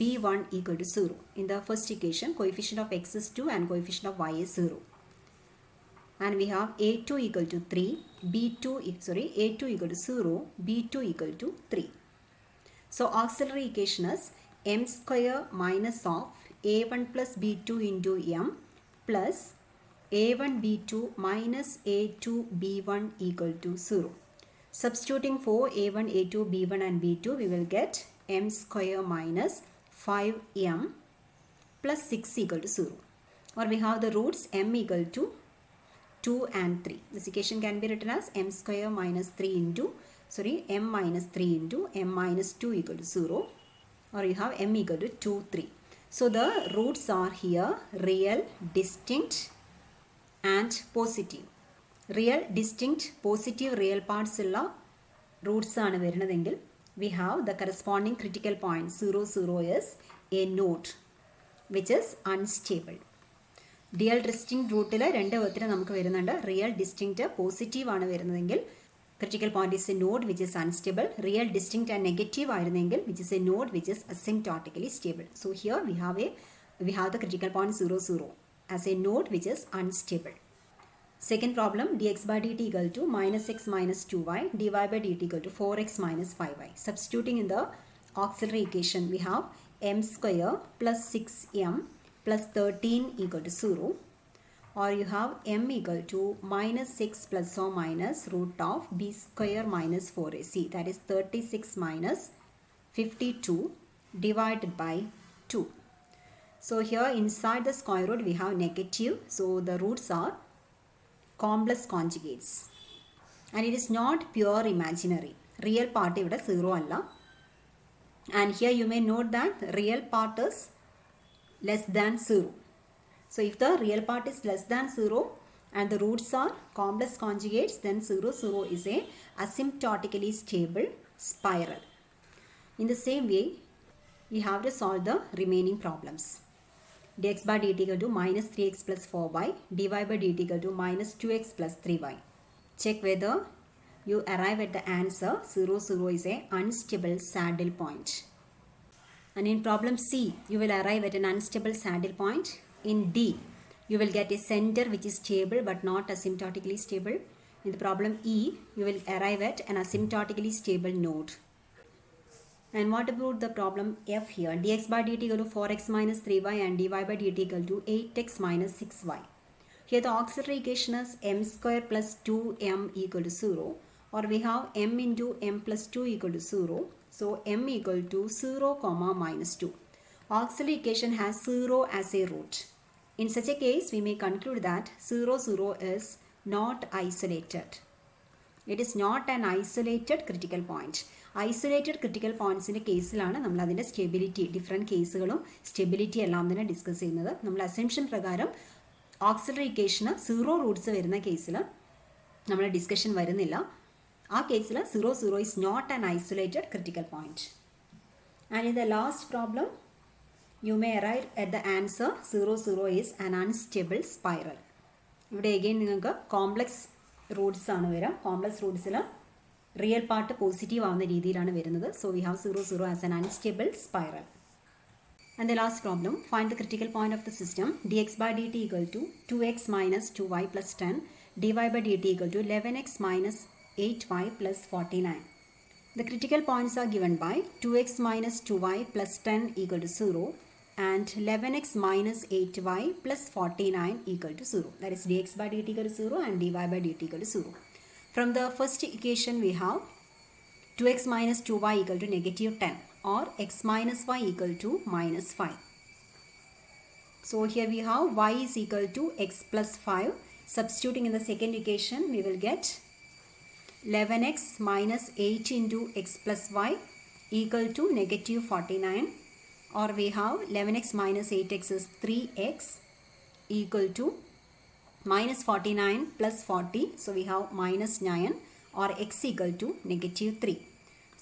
Speaker 1: b1 equal to 0. In the first equation, coefficient of x is 2 and coefficient of y is 0. And we have a2 equal to 3, a2 equal to 0, b2 equal to 3. So auxiliary equation is m square minus of a1 plus b2 into m plus a1 b2 minus a2 b1 equal to 0. Substituting for a1, a2, b1 and b2 we will get m square minus 5m plus 6 equal to 0. Or we have the roots m equal to 2 and 3. This equation can be written as m square minus 3 into m minus 3 into m minus 2 equal to 0, or you have m equal to 2, 3. So the roots are here real, distinct and positive. Real, distinct, positive, real parts ulla roots aanu varunadengil we have the corresponding critical point 0, 0 is a node which is unstable. Real, distinct rootile rendu vidathil namukku varunnuണ്ട്. Real, distinct, positive aanu varunadengil critical point is a node which is unstable. Real, distinct and negative ആയിരുന്നെങ്കിൽ which is a node which is asymptotically stable. So here we have the critical point 0, 0 as a node which is unstable. Second problem, dx by dt equal to minus x minus 2y, dy by dt equal to 4x minus 5y. Substituting in the auxiliary equation, we have m square plus 6m plus 13 equal to 0. Or you have m equal to minus 6 plus or minus root of b square minus 4ac, that is 36 minus 52 divided by 2. So here inside the square root we have negative, so the roots are complex conjugates and it is not pure imaginary. Real part ivide 0 alla, and here you may note that real part is less than 0. So if the real part is less than 0 and the roots are complex conjugates, then 0, 0 is a asymptotically stable spiral. In the same way, we have to solve the remaining problems. Dx by dt equal to minus 3x plus 4y, dy by dt equal to minus 2x plus 3y. Check whether you arrive at the answer 0, 0 is a unstable saddle point. And in problem C, you will arrive at an unstable saddle point. In D, you will get a center which is stable but not asymptotically stable. In the problem E, you will arrive at an asymptotically stable node. And what about the problem F here? Dx by dt equal to 4x minus 3y and dy by dt equal to 8x minus 6y. Here the auxiliary equation is m square plus 2m equal to 0, or we have m into m plus 2 equal to 0. So m equal to 0 comma minus 2. Auxiliary equation has 0 as a root. In such a case, we may conclude that 0, 0 is not isolated. It is not an isolated critical point. Isolated critical points in the case നമ്മൾ അതിൻ്റെ stability different കേസുകളും stability എല്ലാം തന്നെ discuss ചെയ്യുന്നത്. നമ്മൾ assumption പ്രകാരം auxiliary ഇക്വേഷന് 0 Roots വരുന്ന കേസിൽ നമ്മൾ ഡിസ്കഷൻ വരുന്നില്ല. ആ കേസിൽ 0, 0 is not an isolated critical point. And in the last problem, you may arrive at the answer 0, 0 is an unstable spiral. ഇവിടെ again നിങ്ങൾക്ക് കോംപ്ലക്സ് റൂട്ട്സ് ആണ് വരിക. കോംപ്ലക്സ് റൂട്ട്സിൽ റിയൽ പാർട്ട് പോസിറ്റീവ് ആവുന്ന രീതിയിലാണ് വരുന്നത്. So we have 0, 0 as an unstable spiral. And the last problem, find the critical point of the system. Dx by dt equal to 2x minus 2y plus 10, dy by dt equal to 11x minus 8y plus 49. The critical points are given by 2x minus 2y plus 10 equal to 0 and 11x minus 8y plus 49 equal to 0. That is dx by dt equal to 0 and dy by dt equal to 0. From the first equation we have 2x minus 2y equal to negative 10, or x minus y equal to minus 5. So here we have y is equal to x plus 5. Substituting in the second equation, we will get 11x minus 8 into x plus y equal to negative 49, or we have 11x minus 8x is 3x equal to minus 49 plus 40, so we have minus 9, or x equal to negative 3.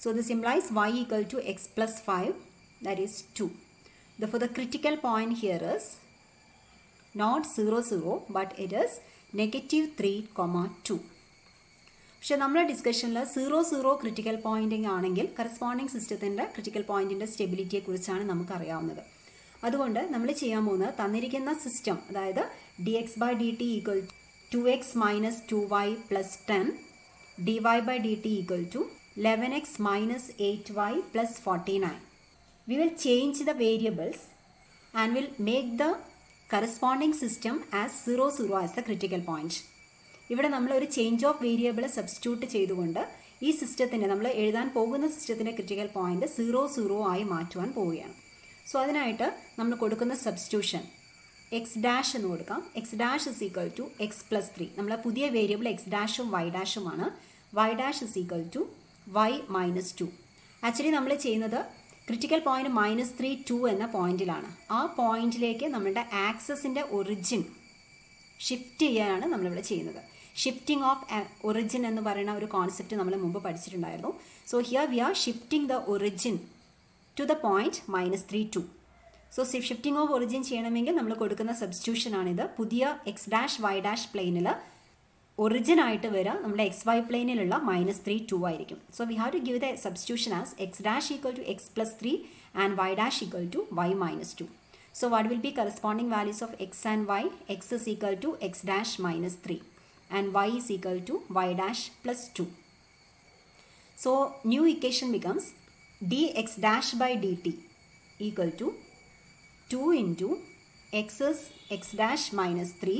Speaker 1: So this implies y equal to x plus 5, that is 2. Therefore the critical point here is not 0, 0, but it is negative 3, 2. പക്ഷേ നമ്മുടെ ഡിസ്കഷനിൽ 0, 0 critical pointing ആണെങ്കിൽ corresponding സിസ്റ്റത്തിൻ്റെ critical പോയിൻറ്റിൻ്റെ സ്റ്റെബിലിറ്റിയെക്കുറിച്ചാണ് നമുക്കറിയാവുന്നത്. അതുകൊണ്ട് നമ്മൾ ചെയ്യാൻ പോകുന്നത് തന്നിരിക്കുന്ന സിസ്റ്റം, അതായത് d x by d t equal 2x minus 2y plus 10, dy by dt equal to 11x minus 8y plus 49. We will change the variables and will make the corresponding system as 0, 0 as the critical point. ഇവിടെ നമ്മൾ ഒരു change of variable substitute ചെയ്തുകൊണ്ട് ഈ സിസ്റ്റത്തിൻ്റെ നമ്മൾ എഴുതാൻ പോകുന്ന സിസ്റ്റത്തിൻ്റെ ക്രിട്ടിക്കൽ പോയിന്റ് 0, 0 ആയി മാറ്റുവാൻ പോവുകയാണ്. സോ അതിനായിട്ട് നമ്മൾ കൊടുക്കുന്ന സബ്സ്റ്റിറ്റ്യൂഷൻ എക്സ് ഡാഷ് എന്ന് കൊടുക്കാം. X dash is equal to x plus 3. നമ്മളെ പുതിയ വേരിയബിൾ എക്സ് ഡാഷും വൈ ഡാഷുമാണ്. Y dash is equal to y minus 2. Actually നമ്മൾ ചെയ്യുന്നത് ക്രിട്ടിക്കൽ പോയിന്റ് -3, 2 എന്ന പോയിന്റിലാണ്. ആ പോയിന്റിലേക്ക് നമ്മുടെ ആക്സസിൻ്റെ ഒറിജിൻ ഷിഫ്റ്റ് ചെയ്യാനാണ് നമ്മളിവിടെ ചെയ്യുന്നത്. ഷിഫ്റ്റിംഗ് ഓഫ് ഒറിജിൻ എന്ന് പറയുന്ന ഒരു കോൺസെപ്റ്റ് നമ്മൾ മുമ്പ് പഠിച്ചിട്ടുണ്ടായിരുന്നു. So here we are shifting the origin to the point -3, 2. So shifting of origin ചെയ്യണമെങ്കിൽ നമ്മൾ കൊടുക്കുന്ന സബ്സ്റ്റിറ്റ്യൂഷനാണിത്. പുതിയ x', y' പ്ലെയിനിൽ ഒറിജിൻ ആയിട്ട് വരിക നമ്മുടെ XY പ്ലെയിനിലുള്ള -3, 2 ആയിരിക്കും. So we have to give the substitution as x' equal to x + 3 and y' equal to y - 2. So what will be corresponding values of x and y? X is equal to x' - 3 and y is equal to y' + 2. So new equation becomes dx' by dt equal to 2 into x is x' minus 3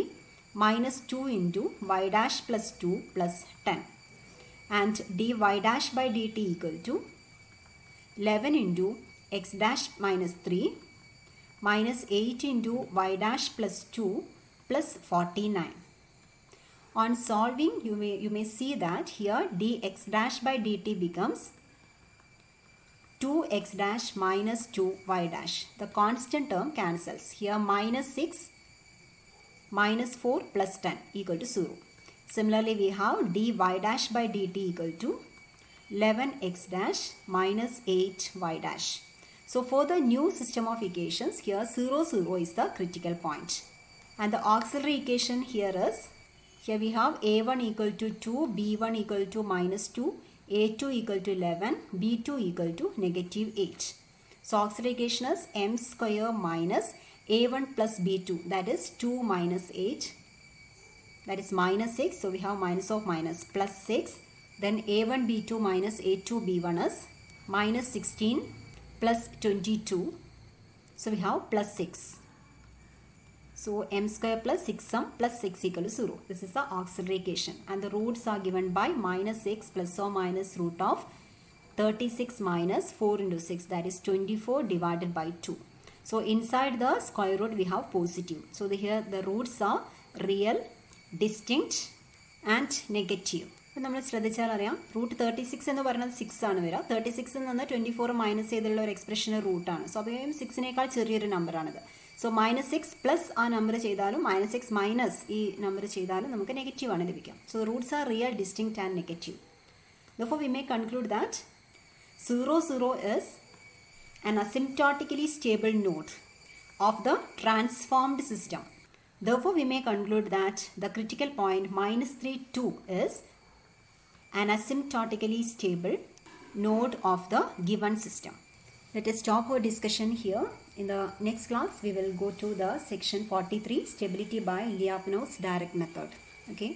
Speaker 1: minus 2 into y' plus 2 plus 10, and dy' by dt equal to 11 into x' minus 3 minus 8 into y' plus 2 plus 49. On solving, you may see that here dx' by dt becomes 2x' minus 2y'. The constant term cancels. Here -6 minus 4 plus 10 equal to 0. Similarly, we have dy' by dt equal to 11x' minus 8y'. So for the new system of equations, here 0, 0 is the critical point. And the auxiliary equation here is, here we have a1 equal to 2, b1 equal to -2, a2 equal to 11, b2 equal to -8. So auxiliary equation is m square minus a1 plus b2, that is 2 minus 8, that is -6. So we have minus of minus plus 6. Then a1 b2 minus a2 b1 is -16 plus 22. So we have plus 6. So m square plus 6m plus 6 equal to 0. This is the auxiliary equation. And the roots are given by -6 plus or minus root of 36 minus 4 into 6, that is 24 divided by 2. So inside the square root we have positive. So here the roots are real, distinct and negative. അപ്പോൾ നമ്മൾ ശ്രദ്ധിച്ചാൽ അറിയാം root 36 എന്ന് പറയുന്നത് 6 ആണ് വരിക. 36 നിന്ന് 24 minus ചെയ്തുള്ള ഒരു എക്സ്പ്രഷന് റൂട്ടാണ്. സോ അപ്പോൾ 6നേക്കാൾ ചെറിയൊരു നമ്പറാണിത്. സോ -6 പ്ലസ് ആ നമ്പർ ചെയ്താലും -6 മൈനസ് ഈ നമ്പർ ചെയ്താലും നമുക്ക് നെഗറ്റീവാണ് ലഭിക്കുക. So roots are real, distinct and negative. Therefore we may conclude that 0, 0 is an asymptotically stable node of the transformed system. Therefore we may conclude that the critical point -3, 2 is an asymptotically stable node of the given system. Let us stop our discussion here. In the next class we will go to the section 43, stability by Lyapunov's direct method. Okay.